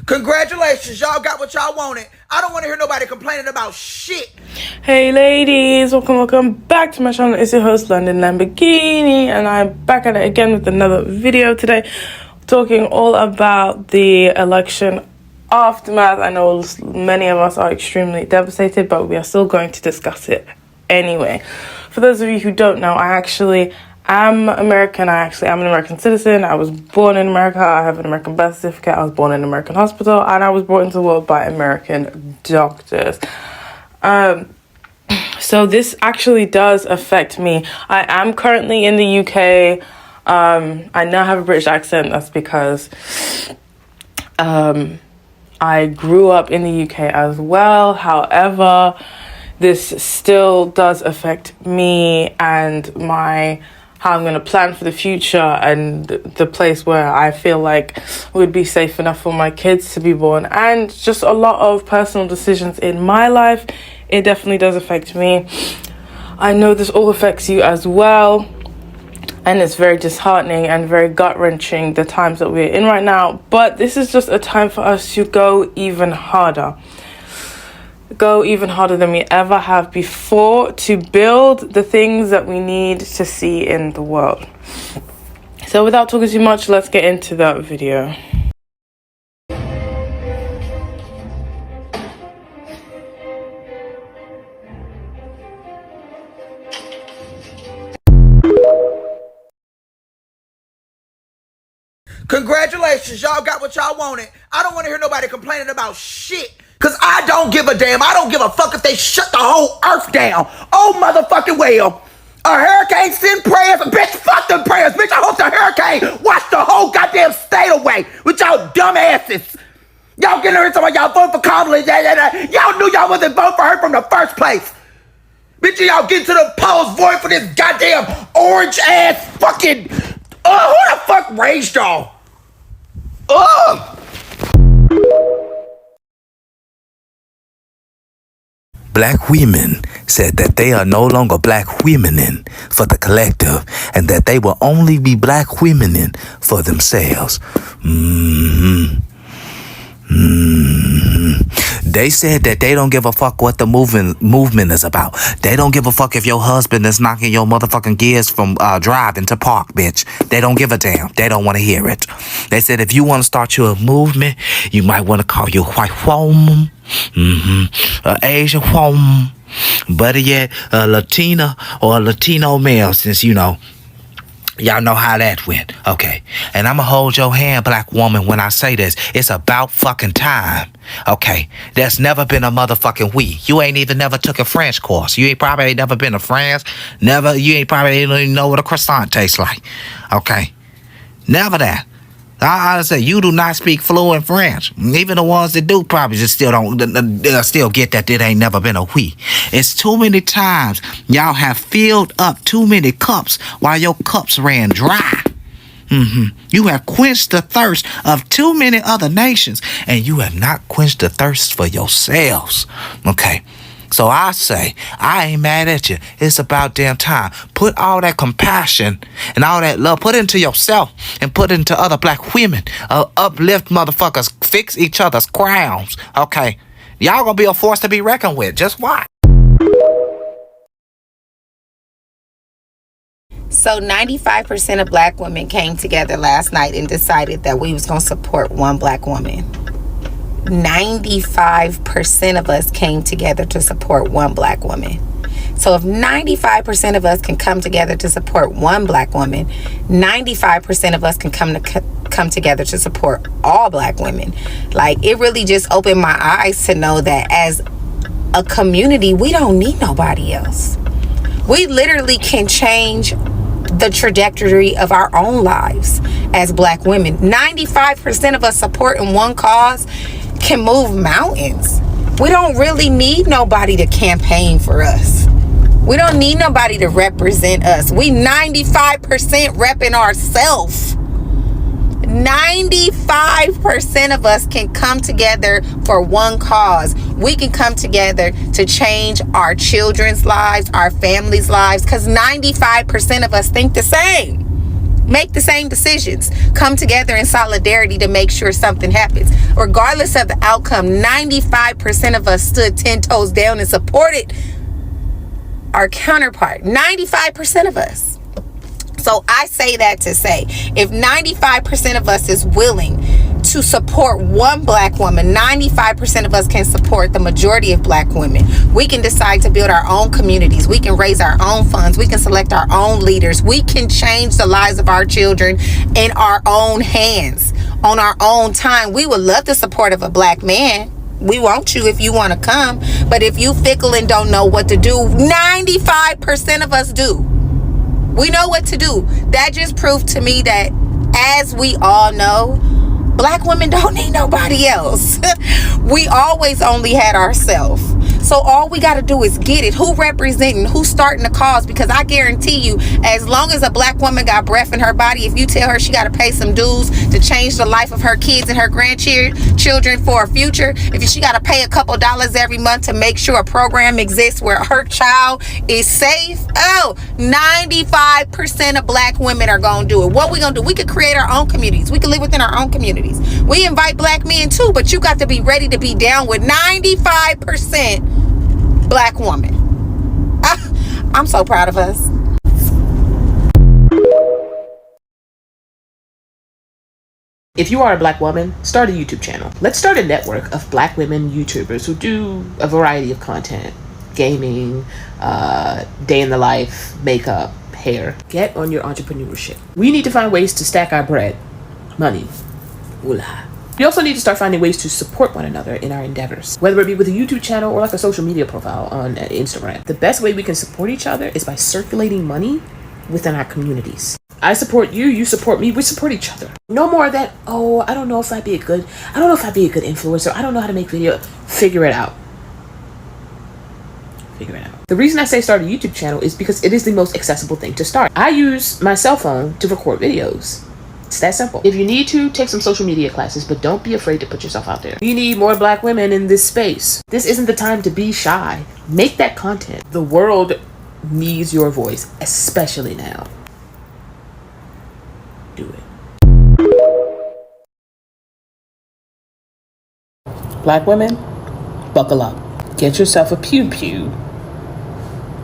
Congratulations, y'all got what y'all wanted. I don't want to hear nobody complaining about shit. Hey ladies, welcome back to my channel. It's your host London Lamborghini, and I'm back at it again with another video today, talking all about the election aftermath. I know many of us are extremely devastated, but we are still going to discuss it anyway. For those of you who don't know, I actually am American. I'm an American citizen. I was born in America. I have an American birth certificate. I was born in an American hospital, and I was brought into the world by American doctors. So this actually does affect me. I am currently in the UK. I now have a British accent. That's because I grew up in the UK as well. However, this still does affect me and how I'm going to plan for the future, and the place where I feel like would be safe enough for my kids to be born, and just a lot of personal decisions in my life. It definitely does affect me. I know this all affects you as well, and it's very disheartening and very gut-wrenching, the times that we're in right now. But this is just a time for us to go even harder. Go even harder than we ever have before to build the things that we need to see in the world. So without talking too much, let's get into that video. Congratulations, y'all got what y'all wanted. I don't want to hear nobody complaining about shit. Cause I don't give a damn. I don't give a fuck if they shut the whole earth down. Oh, motherfucking well. A hurricane send prayers. Bitch, fuck them prayers. Bitch, I hope the hurricane wash the whole goddamn state away with y'all dumb asses. Y'all getting here talking about y'all vote for Kamala. Y'all knew y'all wasn't voting for her from the first place. Bitch, y'all get to the polls voting for this goddamn orange ass fucking... who the fuck raised y'all? Ugh. Black women said that they are no longer black women for the collective, and that they will only be black women for themselves. They said that they don't give a fuck what the movement is about. They don't give a fuck if your husband is knocking your motherfucking gears from driving to park, bitch. They don't give a damn. They don't want to hear it. They said if you want to start your movement, you might want to call you a white woman, an Asian woman, better yet, a Latina or a Latino male, since y'all know how that went. Okay. And I'ma hold your hand, black woman, when I say this. It's about fucking time. Okay. There's never been a motherfucking we. You ain't even never took a French course. You ain't probably never been to France. You ain't probably even know what a croissant tastes like. Okay. Never that. I say you do not speak fluent French. Even the ones that do probably just still still get that it ain't never been a we. It's too many times y'all have filled up too many cups while your cups ran dry. You have quenched the thirst of too many other nations, and you have not quenched the thirst for yourselves. Okay. So I say, I ain't mad at you. It's about damn time. Put all that compassion and all that love, put it into yourself and put it into other black women. Uplift motherfuckers, fix each other's crowns. Okay. Y'all gonna be a force to be reckoned with. Just watch. So 95% of black women came together last night and decided that we was gonna support one black woman. 95% of us came together to support one black woman. So if 95% of us can come together to support one black woman, 95% of us can come together to support all black women. Like, it really just opened my eyes to know that as a community, we don't need nobody else. We literally can change the trajectory of our own lives as black women. 95% of us supporting one cause can move mountains. We don't really need nobody to campaign for us. We don't need nobody to represent us. We 95% repping ourselves. 95% of us can come together for one cause. We can come together to change our children's lives, our families' lives, because 95% of us think the same. Make the same decisions. Come together in solidarity to make sure something happens. Regardless of the outcome, 95% of us stood 10 toes down and supported our counterpart. 95% of us. So I say that to say, if 95% of us is willing to support one black woman, 95% of us can support the majority of black women. We can decide to build our own communities. We can raise our own funds. We can select our own leaders. We can change the lives of our children in our own hands, on our own time. We would love the support of a black man. We want you if you want to come. But if you fickle and don't know what to do, 95% of us do. We know what to do. That just proved to me that, as we all know, black women don't need nobody else. We always only had ourselves. So all we got to do is get it. Who representing? Who's starting the cause? Because I guarantee you, as long as a black woman got breath in her body, if you tell her she got to pay some dues to change the life of her kids and her grandchildren for a future, if she got to pay a couple dollars every month to make sure a program exists where her child is safe, 95% of black women are going to do it. What we going to do? We could create our own communities. We can live within our own communities. We invite black men too, but you got to be ready to be down with 95% black woman. I'm so proud of us. If you are a black woman, start a YouTube channel. Let's start a network of black women YouTubers who do a variety of content. Gaming, day in the life, makeup, hair. Get on your entrepreneurship. We need to find ways to stack our bread. Money. Ooh-la. We also need to start finding ways to support one another in our endeavors, whether it be with a YouTube channel or like a social media profile on Instagram. The best way we can support each other is by circulating money within our communities. I support you, you support me, we support each other. No more of that, I don't know if I'd be a good influencer, I don't know how to make video. Figure it out. The reason I say start a YouTube channel is because it is the most accessible thing to start. I use my cell phone to record videos. It's that simple. If you need to, take some social media classes, but don't be afraid to put yourself out there. We need more black women in this space. This isn't the time to be shy. Make that content. The world needs your voice, especially now. Do it. Black women, buckle up. Get yourself a pew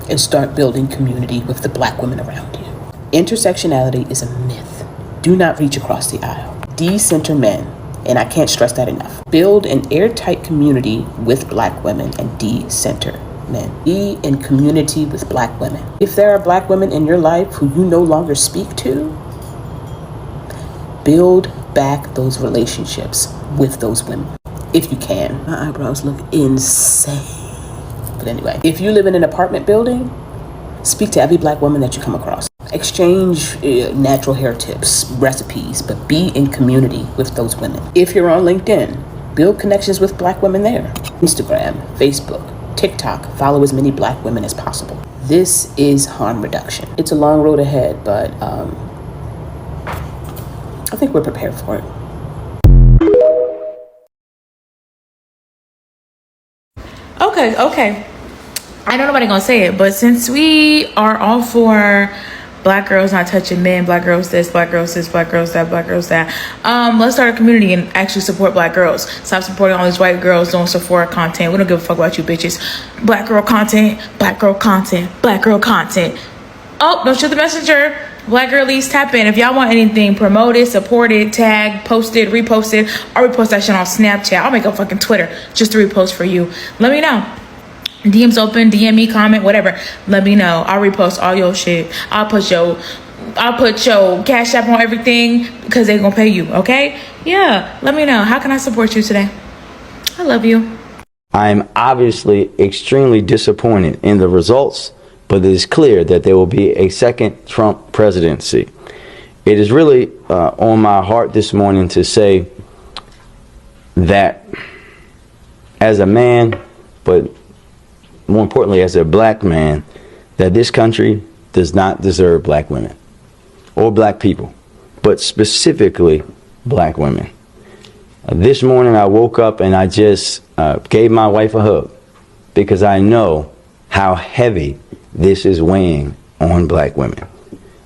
and start building community with the black women around you. Intersectionality is a myth. Do not reach across the aisle. De-center men, and I can't stress that enough. Build an airtight community with black women and de-center men. Be in community with black women. If there are black women in your life who you no longer speak to, build back those relationships with those women. If you can. My eyebrows look insane. But anyway, if you live in an apartment building, speak to every black woman that you come across. Exchange natural hair tips, recipes, but be in community with those women. If you're on LinkedIn, build connections with black women there. Instagram, Facebook, TikTok, follow as many black women as possible. This is harm reduction. It's a long road ahead, but I think we're prepared for it. Okay. I know nobody gonna say it, but since we are all for black girls not touching men, black girls this, black girls this, black girls that, black girls that, let's start a community and actually support black girls. Stop supporting all these white girls doing Sephora content. We don't give a fuck about you bitches. Black girl content, black girl content, black girl content. Oh, don't shoot the messenger. Black girlies, tap in. If y'all want anything, promote it, support it, tag, post it, repost it. I'll repost that shit on Snapchat. I'll make a fucking Twitter just to repost for you. Let me know. DMs open, DM me, comment, whatever. Let me know. I'll repost all your shit. I'll put your Cash App on everything because they're gonna pay you, okay? Yeah, let me know. How can I support you today? I love you. I'm obviously extremely disappointed in the results, but it is clear that there will be a second Trump presidency. It is really on my heart this morning to say that as a man, but more importantly as a black man, that this country does not deserve black women or black people, but specifically black women. This morning I woke up and I just gave my wife a hug because I know how heavy this is weighing on black women.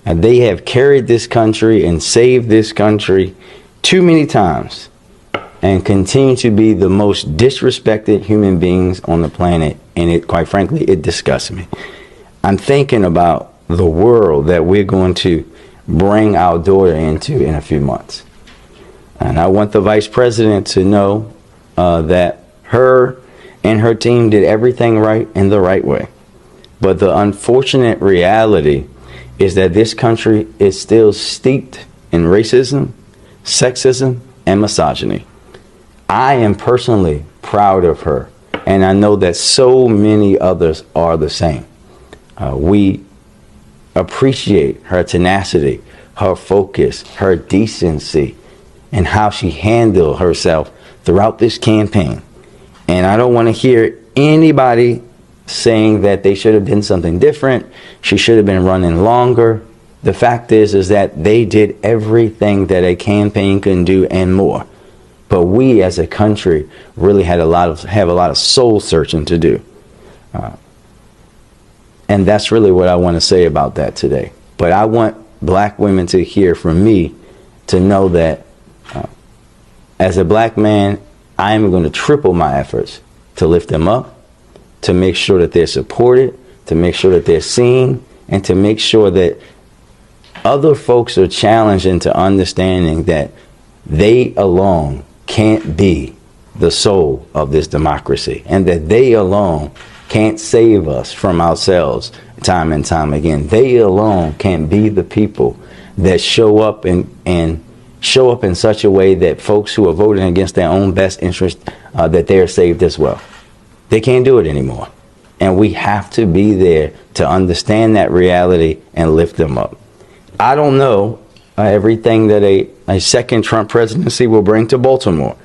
And they have carried this country and saved this country too many times and continue to be the most disrespected human beings on the planet. And it, quite frankly, it disgusts me. I'm thinking about the world that we're going to bring our daughter into in a few months. And I want the vice president to know that her and her team did everything right in the right way. But the unfortunate reality is that this country is still steeped in racism, sexism, and misogyny. I am personally proud of her, and I know that so many others are the same. We appreciate her tenacity, her focus, her decency, and how she handled herself throughout this campaign. And I don't want to hear anybody saying that they should have done something different. She should have been running longer. The fact is that they did everything that a campaign can do and more. But we as a country really have a lot of soul searching to do. And that's really what I want to say about that today. But I want black women to hear from me to know that as a black man, I am going to triple my efforts to lift them up, to make sure that they're supported, to make sure that they're seen, and to make sure that other folks are challenged into understanding that they alone can't be the soul of this democracy, and that they alone can't save us from ourselves time and time again. They alone can't be the people that show up and show up in such a way that folks who are voting against their own best interest, that they are saved as well. They can't do it anymore. And we have to be there to understand that reality and lift them up. I don't know everything that a second Trump presidency will bring to Baltimore.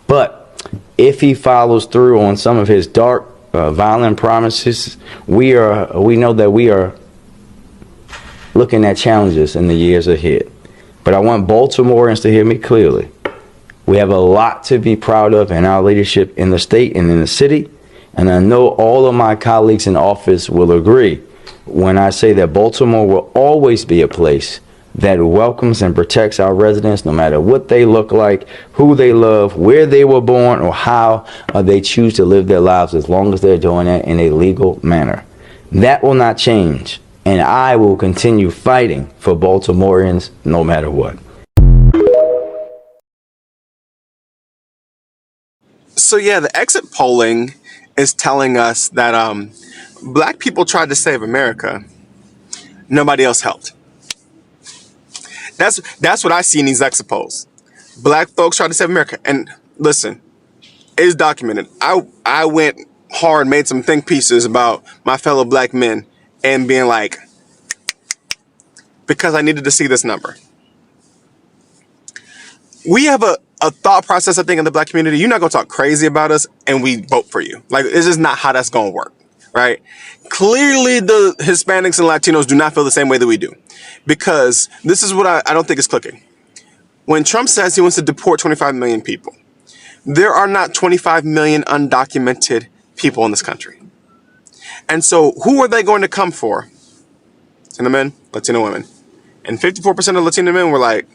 But if he follows through on some of his dark, violent promises, we know that we are looking at challenges in the years ahead. But I want Baltimoreans to hear me clearly. We have a lot to be proud of in our leadership in the state and in the city. And I know all of my colleagues in office will agree when I say that Baltimore will always be a place that welcomes and protects our residents, no matter what they look like, who they love, where they were born, or how they choose to live their lives, as long as they're doing it in a legal manner. That will not change. And I will continue fighting for Baltimoreans no matter what. So yeah, the exit polling is telling us that black people tried to save America. Nobody else helped. That's what I see in these exit polls. Black folks tried to save America. And listen, it is documented. I went hard, made some think pieces about my fellow black men and being like, because I needed to see this number. We have a thought process, I think, in the black community. You're not going to talk crazy about us and we vote for you. Like, this is not how that's going to work, right? Clearly, the Hispanics and Latinos do not feel the same way that we do. Because this is what I don't think is clicking. When Trump says he wants to deport 25 million people, there are not 25 million undocumented people in this country. And so who are they going to come for? Latino men, Latino women. And 54% of Latino men were like,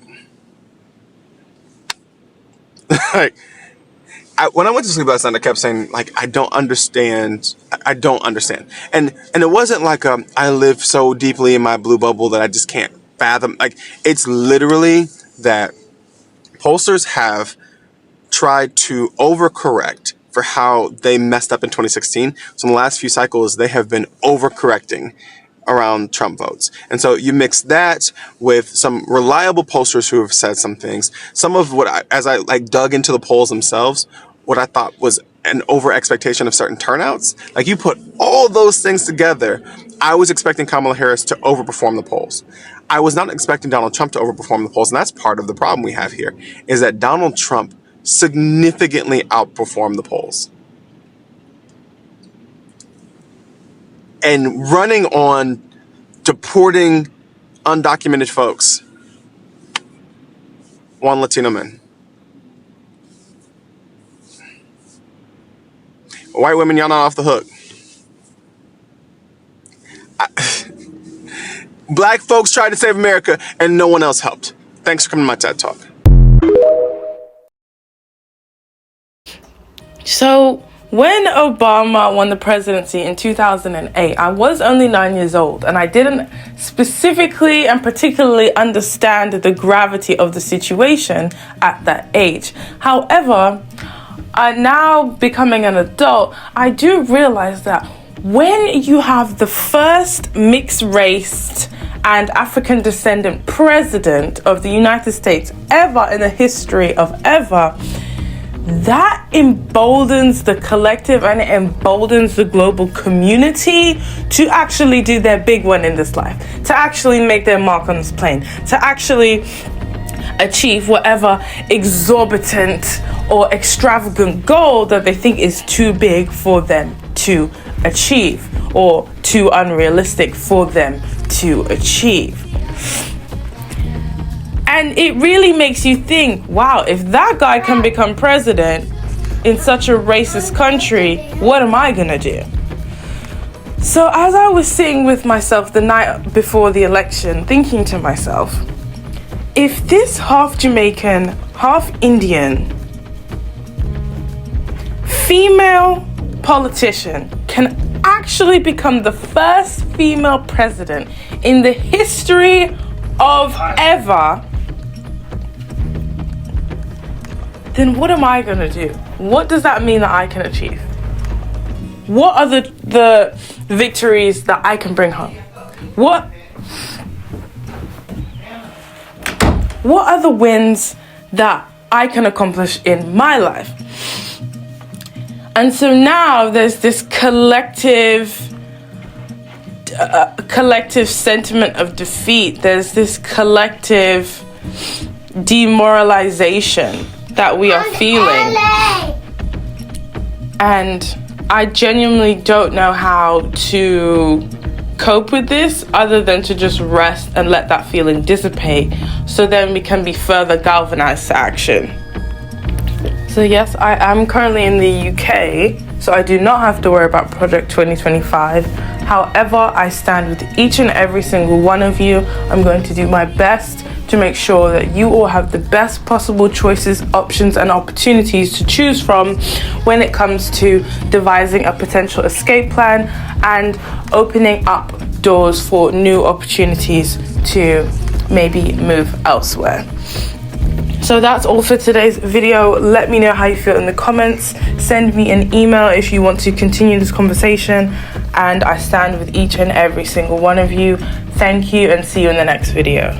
when I went to sleep last night, I kept saying, like, I don't understand. I don't understand. And it wasn't like I live so deeply in my blue bubble that I just can't fathom. Like, it's literally that pollsters have tried to overcorrect for how they messed up in 2016. So in the last few cycles, they have been overcorrecting around Trump votes. And so you mix that with some reliable pollsters who have said some things. Some of what as I dug into the polls themselves, what I thought was an over expectation of certain turnouts. Like, you put all those things together, I was expecting Kamala Harris to overperform the polls. I was not expecting Donald Trump to overperform the polls. And that's part of the problem we have here, is that Donald Trump significantly outperformed the polls. And running on deporting undocumented folks, one Latino man. White women, y'all not off the hook. Black folks tried to save America and no one else helped. Thanks for coming to my TED Talk. So, when Obama won the presidency in 2008, I was only 9 years old, and I didn't specifically and particularly understand the gravity of the situation at that age. However, now becoming an adult, I do realize that when you have the first mixed race and African descendant president of the United States ever in the history of ever, that emboldens the collective and it emboldens the global community to actually do their big one in this life, to actually make their mark on this plane, to actually achieve whatever exorbitant or extravagant goal that they think is too big for them to achieve or too unrealistic for them to achieve. And it really makes you think, wow, if that guy can become president in such a racist country, what am I gonna do? So as I was sitting with myself the night before the election, thinking to myself, if this half Jamaican, half Indian female politician can actually become the first female president in the history of ever, then what am I gonna do? What does that mean that I can achieve? What are the victories that I can bring home? What are the wins that I can accomplish in my life? And so now there's this collective sentiment of defeat. There's this collective demoralization that we are feeling. And I genuinely don't know how to cope with this other than to just rest and let that feeling dissipate, so then we can be further galvanized to action. So yes, I am currently in the UK, so I do not have to worry about Project 2025. However, I stand with each and every single one of you. I'm going to do my best to make sure that you all have the best possible choices, options, and opportunities to choose from when it comes to devising a potential escape plan and opening up doors for new opportunities to maybe move elsewhere. So that's all for today's video. Let me know how you feel in the comments. Send me an email if you want to continue this conversation. And I stand with each and every single one of you. Thank you and see you in the next video.